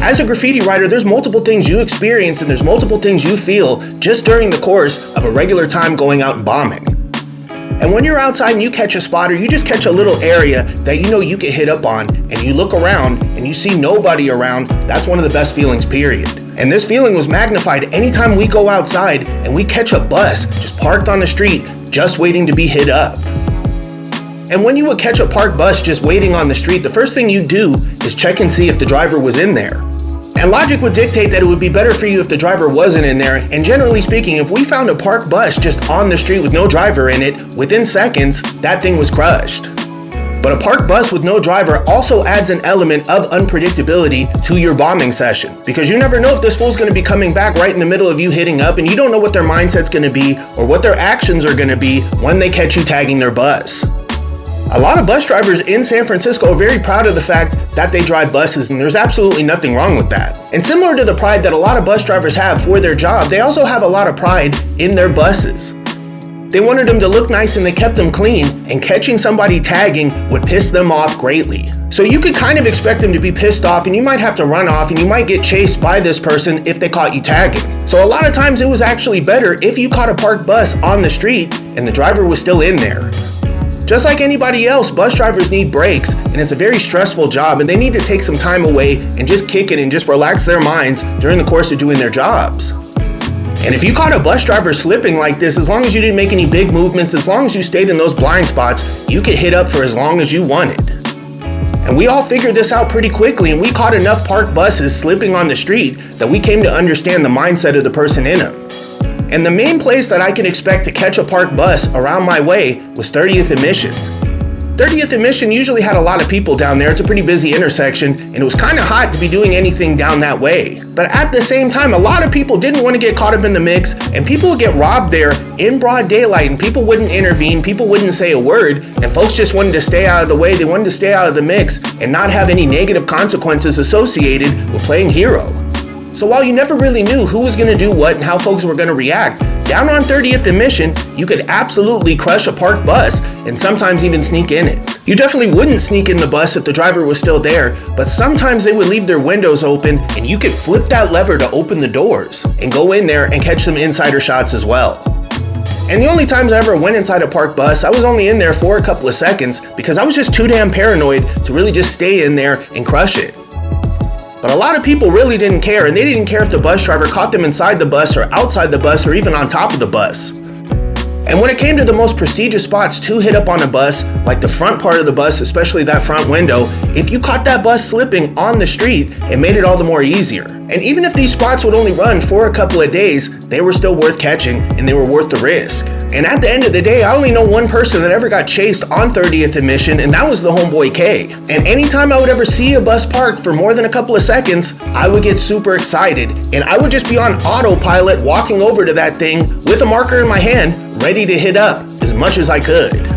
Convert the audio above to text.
As a graffiti writer, there's multiple things you experience and there's multiple things you feel just during the course of a regular time going out and bombing. And when you're outside and you catch a spot or you just catch a little area that you know you can hit up on and you look around and you see nobody around, that's one of the best feelings, period. And this feeling was magnified anytime we go outside and we catch a bus just parked on the street, just waiting to be hit up. And when you would catch a parked bus just waiting on the street, the first thing you do is check and see if the driver was in there. And logic would dictate that it would be better for you if the driver wasn't in there, and generally speaking, if we found a parked bus just on the street with no driver in it, within seconds, that thing was crushed. But a parked bus with no driver also adds an element of unpredictability to your bombing session, because you never know if this fool's going to be coming back right in the middle of you hitting up, and you don't know what their mindset's going to be or what their actions are going to be when they catch you tagging their bus. A lot of bus drivers in San Francisco are very proud of the fact that they drive buses, and there's absolutely nothing wrong with that. And similar to the pride that a lot of bus drivers have for their job, they also have a lot of pride in their buses. They wanted them to look nice and they kept them clean, and catching somebody tagging would piss them off greatly. So you could kind of expect them to be pissed off, and you might have to run off and you might get chased by this person if they caught you tagging. So a lot of times it was actually better if you caught a parked bus on the street and the driver was still in there. Just like anybody else, bus drivers need breaks, and it's a very stressful job, and they need to take some time away and just kick it and just relax their minds during the course of doing their jobs. And if you caught a bus driver slipping like this, as long as you didn't make any big movements, as long as you stayed in those blind spots, you could hit up for as long as you wanted. And we all figured this out pretty quickly, and we caught enough parked buses slipping on the street that we came to understand the mindset of the person in them. And the main place that I can expect to catch a parked bus around my way was 30th and Mission. 30th and Mission usually had a lot of people down there. It's a pretty busy intersection, and it was kind of hot to be doing anything down that way. But at the same time, a lot of people didn't want to get caught up in the mix, and people would get robbed there in broad daylight, and people wouldn't intervene, people wouldn't say a word, and folks just wanted to stay out of the way. They wanted to stay out of the mix and not have any negative consequences associated with playing hero. So while you never really knew who was going to do what and how folks were going to react, down on 30th and Mission, you could absolutely crush a parked bus and sometimes even sneak in it. You definitely wouldn't sneak in the bus if the driver was still there, but sometimes they would leave their windows open and you could flip that lever to open the doors and go in there and catch some insider shots as well. And the only times I ever went inside a parked bus, I was only in there for a couple of seconds because I was just too damn paranoid to really just stay in there and crush it. But a lot of people really didn't care, and they didn't care if the bus driver caught them inside the bus or outside the bus or even on top of the bus. And when it came to the most prestigious spots to hit up on a bus, like the front part of the bus, especially that front window, if you caught that bus slipping on the street, it made it all the more easier. And even if these spots would only run for a couple of days, they were still worth catching and they were worth the risk. And at the end of the day, I only know one person that ever got chased on 30th and Mission, and that was the homeboy K. And anytime I would ever see a bus parked for more than a couple of seconds, I would get super excited, and I would just be on autopilot walking over to that thing with a marker in my hand, ready to hit up as much as I could.